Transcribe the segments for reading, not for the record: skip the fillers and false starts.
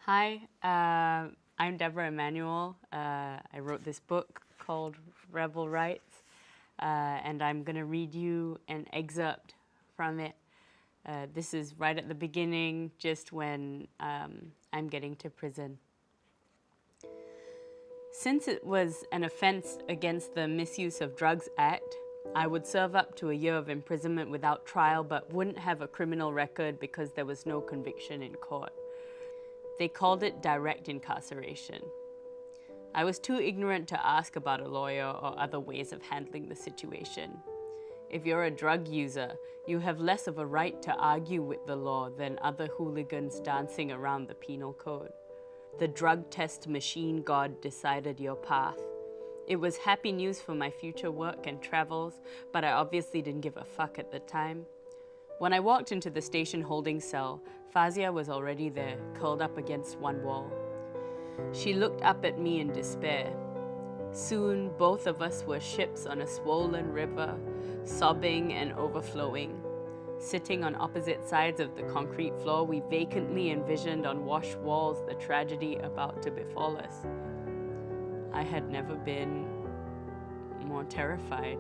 Hi, I'm Deborah Emmanuel. I wrote this book called Rebel Rights, and I'm going to read you an excerpt from it. This is right at the beginning, just when I'm getting to prison. Since it was an offense against the Misuse of Drugs Act, I would serve up to a year of imprisonment without trial, but wouldn't have a criminal record because there was no conviction in court. They called it direct incarceration. I was too ignorant to ask about a lawyer or other ways of handling the situation. If you're a drug user, you have less of a right to argue with the law than other hooligans dancing around the penal code. The drug test machine god decided your path. It was happy news for my future work and travels, but I obviously didn't give a fuck at the time. When I walked into the station holding cell, Fazia was already there, curled up against one wall. She looked up at me in despair. Soon, both of us were ships on a swollen river, sobbing and overflowing. Sitting on opposite sides of the concrete floor, we vacantly envisioned on washed walls the tragedy about to befall us. I had never been more terrified.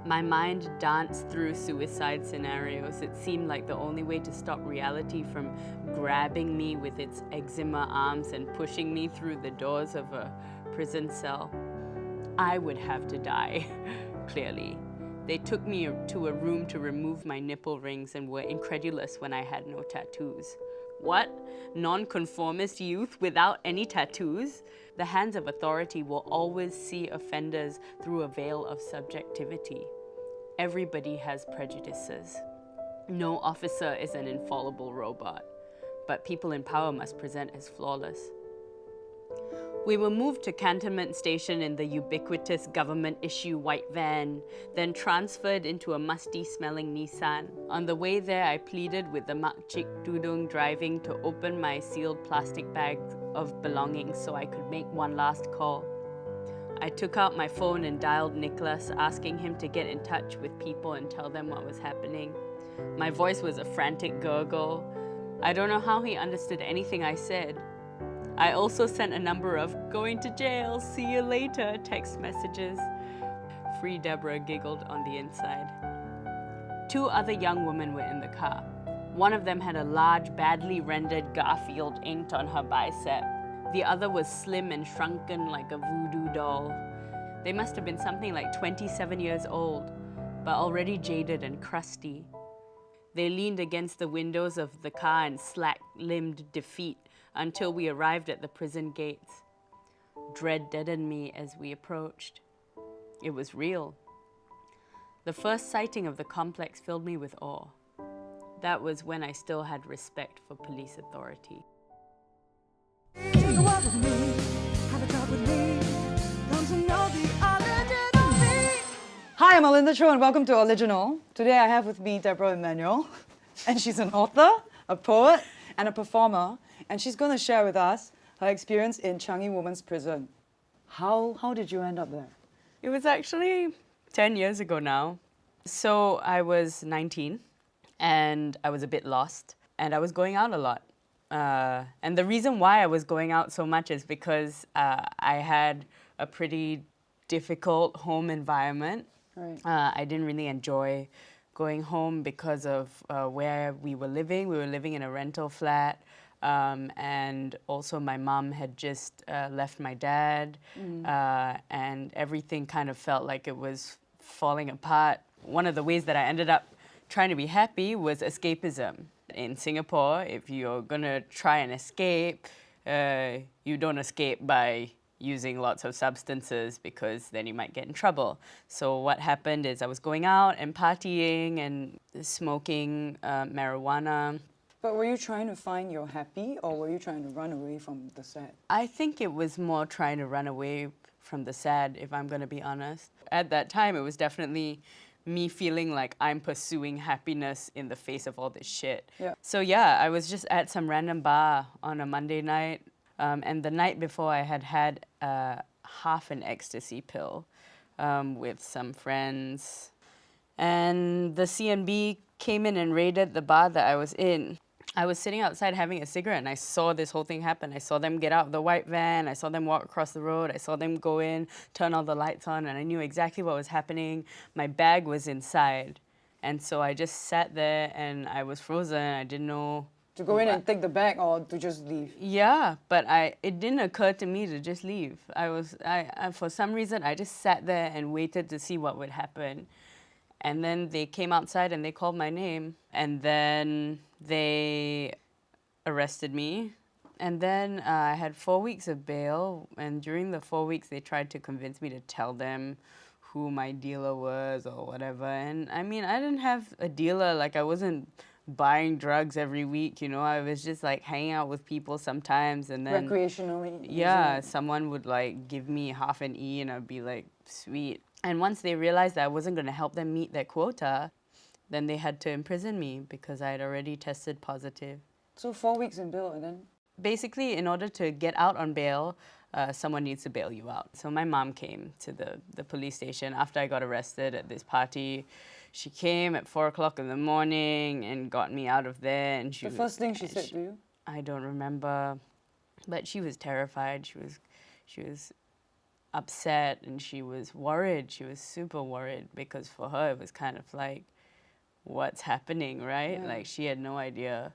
My mind danced through suicide scenarios. It seemed like the only way to stop reality from grabbing me with its eczema arms and pushing me through the doors of a prison cell. I would have to die, clearly. They took me to a room to remove my nipple rings and were incredulous when I had no tattoos. What? Nonconformist youth without any tattoos? The hands of authority will always see offenders through a veil of subjectivity. Everybody has prejudices. No officer is an infallible robot, but people in power must present as flawless. We were moved to Cantonment Station in the ubiquitous government-issue white van, then transferred into a musty-smelling Nissan. On the way there, I pleaded with the Makcik Tudung driving to open my sealed plastic bag of belongings so I could make one last call. I took out my phone and dialed Nicholas, asking him to get in touch with people and tell them what was happening. My voice was a frantic gurgle. I don't know how he understood anything I said. I also sent a number of "going to jail, see you later" text messages. Free Deborah giggled on the inside. Two other young women were in the car. One of them had a large, badly rendered Garfield inked on her bicep. The other was slim and shrunken like a voodoo doll. They must have been something like 27 years old, but already jaded and crusty. They leaned against the windows of the car in slack-limbed defeat until we arrived at the prison gates. Dread deadened me as we approached. It was real. The first sighting of the complex filled me with awe. That was when I still had respect for police authority. Take a walk with me, have a talk with me, come to know the original me. Hi, I'm Melinda Cho and welcome to Oliginal. Today I have with me Deborah Emmanuel, and she's an author, a poet, and a performer, and she's going to share with us her experience in Changi Women's Prison. How did you end up there? It was actually 10 years ago now. So I was 19 and I was a bit lost and I was going out a lot. And the reason why I was going out so much is because I had a pretty difficult home environment. Right. I didn't really enjoy going home because of where we were living. We were living in a rental flat. And also my mom had just left my dad, and everything kind of felt like it was falling apart. One of the ways that I ended up trying to be happy was escapism. In Singapore, if you're gonna try and escape, you don't escape by using lots of substances because then you might get in trouble. So what happened is I was going out and partying and smoking marijuana. But were you trying to find your happy, or were you trying to run away from the sad? I think it was more trying to run away from the sad, if I'm going to be honest. At that time, it was definitely me feeling like I'm pursuing happiness in the face of all this shit. Yeah. So yeah, I was just at some random bar on a Monday night, and the night before I had had half an ecstasy pill with some friends. And the CNB came in and raided the bar that I was in. I was sitting outside having a cigarette and I saw this whole thing happen. I saw them get out of the white van. I saw them walk across the road. I saw them go in, turn all the lights on, and I knew exactly what was happening. My bag was inside. And so I just sat there and I was frozen. I didn't know. To go in and take the bag or to just leave? Yeah, but it didn't occur to me to just leave. I for some reason, I just sat there and waited to see what would happen. And then they came outside and they called my name. And then they arrested me. And then I had 4 weeks of bail. And during the 4 weeks, they tried to convince me to tell them who my dealer was or whatever. And I mean, I didn't have a dealer. Like, I wasn't buying drugs every week, you know. I was just like hanging out with people sometimes. And then Recreationally? yeah, someone would like give me half an E and I'd be like, sweet. And once they realized that I wasn't going to help them meet their quota, then they had to imprison me because I had already tested positive. So 4 weeks in bail and then? Basically, in order to get out on bail, someone needs to bail you out. So my mom came to the police station after I got arrested at this party. She came at 4 o'clock in the morning and got me out of there. And The first thing she said to you? I don't remember, but she was terrified. She was upset and she was worried. She was super worried because for her it was kind of like, what's happening, right? Yeah. Like she had no idea.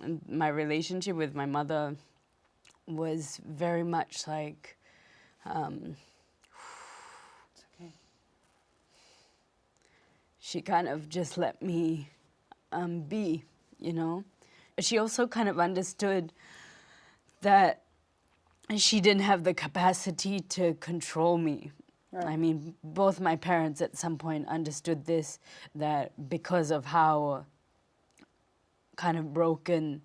And my relationship with my mother was very much like, It's okay. she kind of just let me be, you know? She also kind of understood that she didn't have the capacity to control me. Right. I mean, both my parents at some point understood this, that because of how kind of broken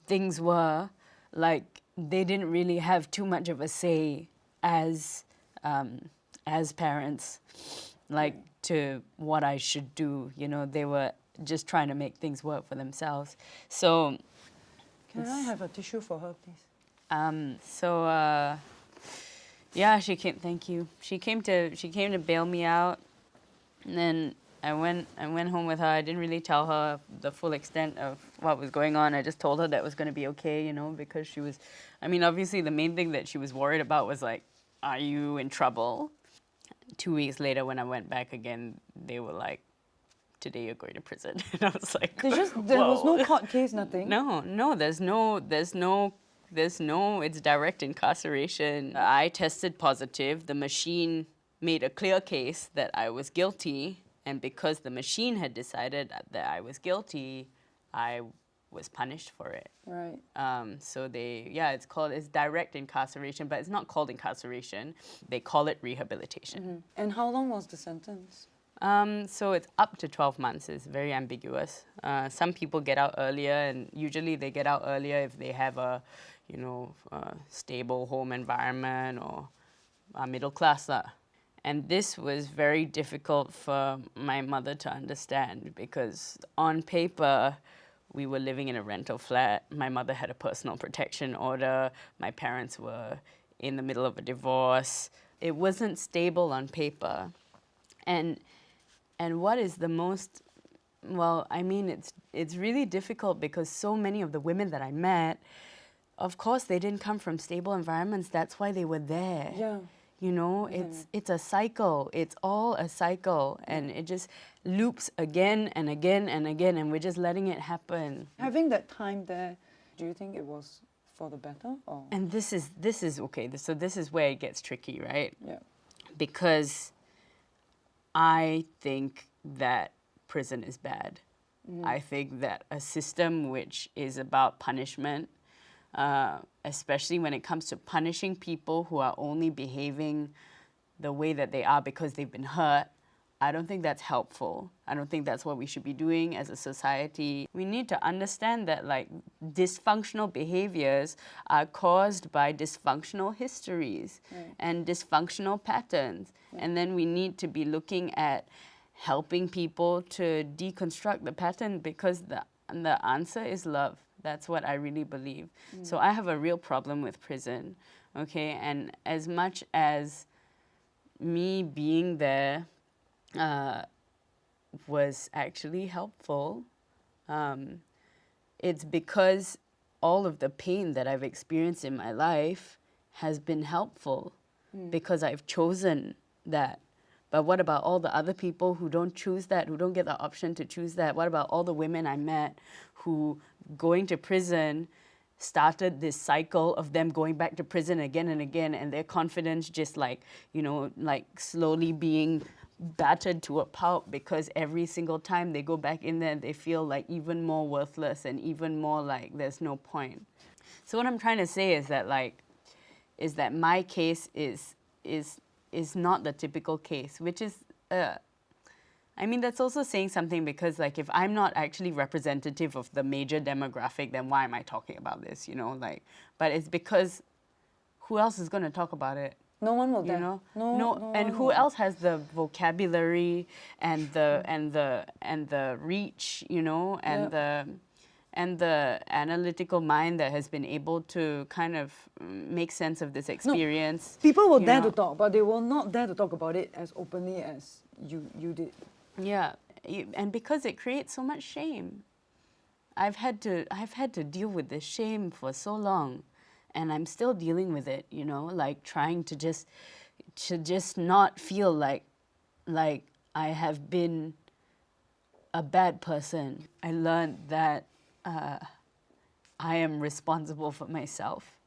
things were, like they didn't really have too much of a say as parents, like to what I should do. You know, they were just trying to make things work for themselves. So, Can I have a tissue for her, please? yeah, she came. Thank you. She came to bail me out, and then I went home with her. I didn't really tell her the full extent of what was going on. I just told her that it was going to be okay, you know, because she was. I mean, obviously, the main thing that she was worried about was like, are you in trouble? 2 weeks later, when I went back again, they were like, today you're going to prison. And I was like, There was no court case, nothing? No, there's no, it's direct incarceration. I tested positive. The machine made a clear case that I was guilty. And because the machine had decided that I was guilty, I was punished for it. Right. So it's direct incarceration, but it's not called incarceration. They call it rehabilitation. Mm-hmm. And how long was the sentence? So it's up to 12 months. It's very ambiguous. Some people get out earlier, and usually they get out earlier if they have a stable home environment or are middle class. And this was very difficult for my mother to understand because on paper, we were living in a rental flat. My mother had a personal protection order. My parents were in the middle of a divorce. It wasn't stable on paper. And what is the most, well, I mean, it's really difficult because so many of the women that I met, of course, they didn't come from stable environments. That's why they were there. Yeah. You know, it's a cycle. It's all a cycle, and it just loops again and again and again, and we're just letting it happen. Having that time there, do you think it was for the better? Or? And this is okay. So this is where it gets tricky, right? Yeah. Because I think that prison is bad. I think that a system which is about punishment, especially when it comes to punishing people who are only behaving the way that they are because they've been hurt, I don't think that's helpful. I don't think that's what we should be doing as a society. We need to understand that like dysfunctional behaviors are caused by dysfunctional histories and dysfunctional patterns. And then we need to be looking at helping people to deconstruct the pattern because the answer is love. That's what I really believe. So I have a real problem with prison, okay? And as much as me being there was actually helpful, it's because all of the pain that I've experienced in my life has been helpful because I've chosen that. But what about all the other people who don't choose that, who don't get the option to choose that? What about all the women I met who, going to prison, started this cycle of them going back to prison again and again, and their confidence just like, like slowly being battered to a pulp because every single time they go back in there, they feel like even more worthless and even more like there's no point. So what I'm trying to say is that my case is not the typical case, which is, that's also saying something because like if I'm not actually representative of the major demographic, then why am I talking about this, but it's because who else is going to talk about it? No one will dare. No, and who else has the vocabulary and the reach, and the analytical mind that has been able to kind of make sense of this experience. No, people will dare to talk, but they will not dare to talk about it as openly as you did. Yeah, and because it creates so much shame. I've had to deal with this shame for so long, and I'm still dealing with it, like trying to just not feel like I have been a bad person. I learned that I am responsible for myself,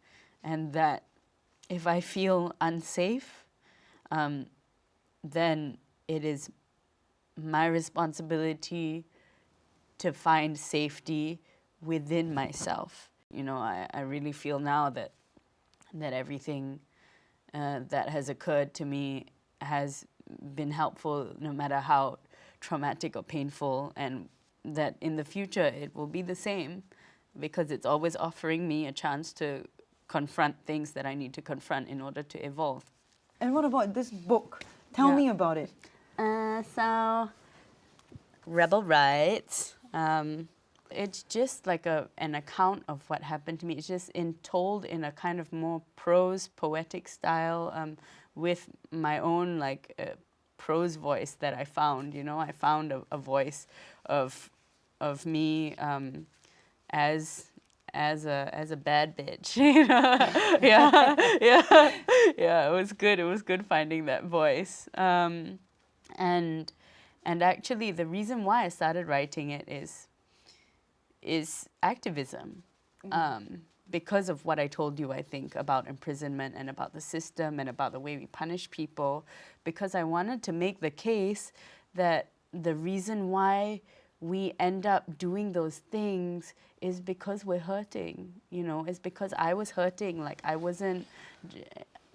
and that if I feel unsafe, then it is my responsibility to find safety within myself. I really feel now that everything that has occurred to me has been helpful, no matter how traumatic or painful, and that in the future it will be the same because it's always offering me a chance to confront things that I need to confront in order to evolve. And what about this book? Tell me about it. So, Rebel Rights. It's just like an account of what happened to me. It's just told in a kind of more prose, poetic style, with my own prose voice that I found. I found a voice of me as a bad bitch. Yeah. It was good. It was good finding that voice. And actually, the reason why I started writing it is activism, because of what I told you, I think, about imprisonment and about the system and about the way we punish people, because I wanted to make the case that the reason why we end up doing those things is because we're hurting, it's because I was hurting, like I wasn't.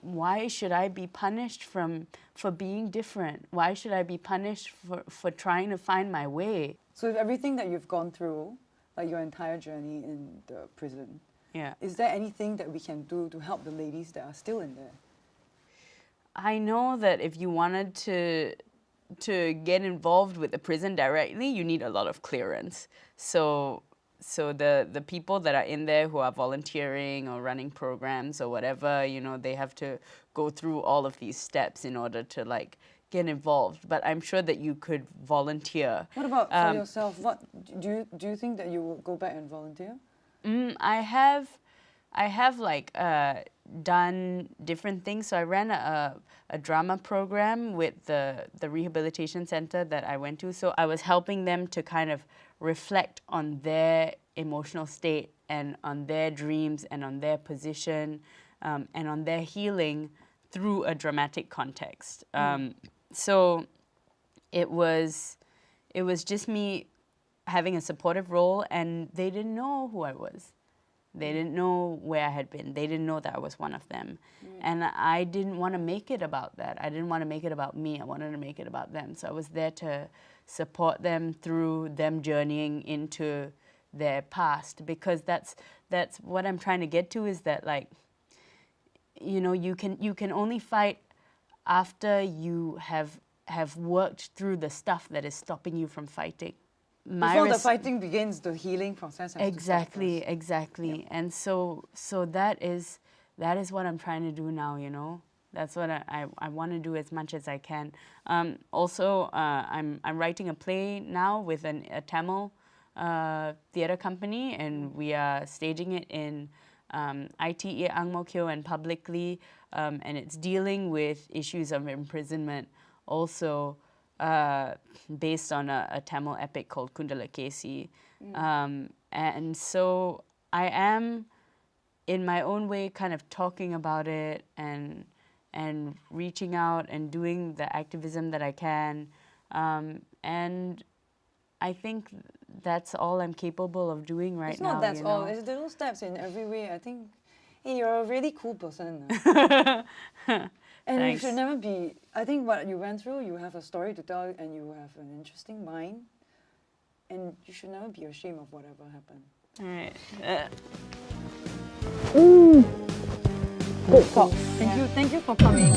Why should I be punished for being different? Why should I be punished for trying to find my way? So with everything that you've gone through, like your entire journey in the prison, is there anything that we can do to help the ladies that are still in there? I know that if you wanted to get involved with the prison directly, you need a lot of clearance. So the people that are in there who are volunteering or running programs or whatever, they have to go through all of these steps in order to get involved. But I'm sure that you could volunteer. What about for yourself? What do you think that you will go back and volunteer? I have done different things. So I ran a drama program with the rehabilitation center that I went to. So I was helping them to kind of reflect on their emotional state and on their dreams and on their position and on their healing through a dramatic context. So it was just me having a supportive role, and they didn't know who I was. They didn't know where I had been. They didn't know that I was one of them. And I didn't want to make it about that. I didn't want to make it about me. I wanted to make it about them. So I was there to support them through them journeying into their past, because that's what I'm trying to get to, is that you can only fight after you have worked through the stuff that is stopping you from fighting. Before the fighting begins, the healing process has exactly. Yep. And so that is what I'm trying to do now. That's what I want to do as much as I can. Also, I'm writing a play now with a Tamil theatre company, and we are staging it in ITE Ang Mo Kio and publicly, and it's dealing with issues of imprisonment, also based on a Tamil epic called Kundalakesi. And so I am, in my own way, kind of talking about it and reaching out and doing the activism that I can. And I think that's all I'm capable of doing right It's now. not that's you all. know? It's little steps in every way. I think, hey, you're a really cool person. And you Thanks. should never be. I think what you went through, you have a story to tell, and you have an interesting mind, and you should never be ashamed of whatever happened. All right. Good talk. Thank you for coming.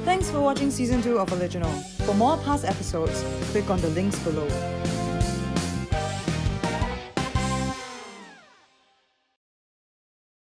Thanks for watching season 2 of Oliginal. For more past episodes, click on the links below.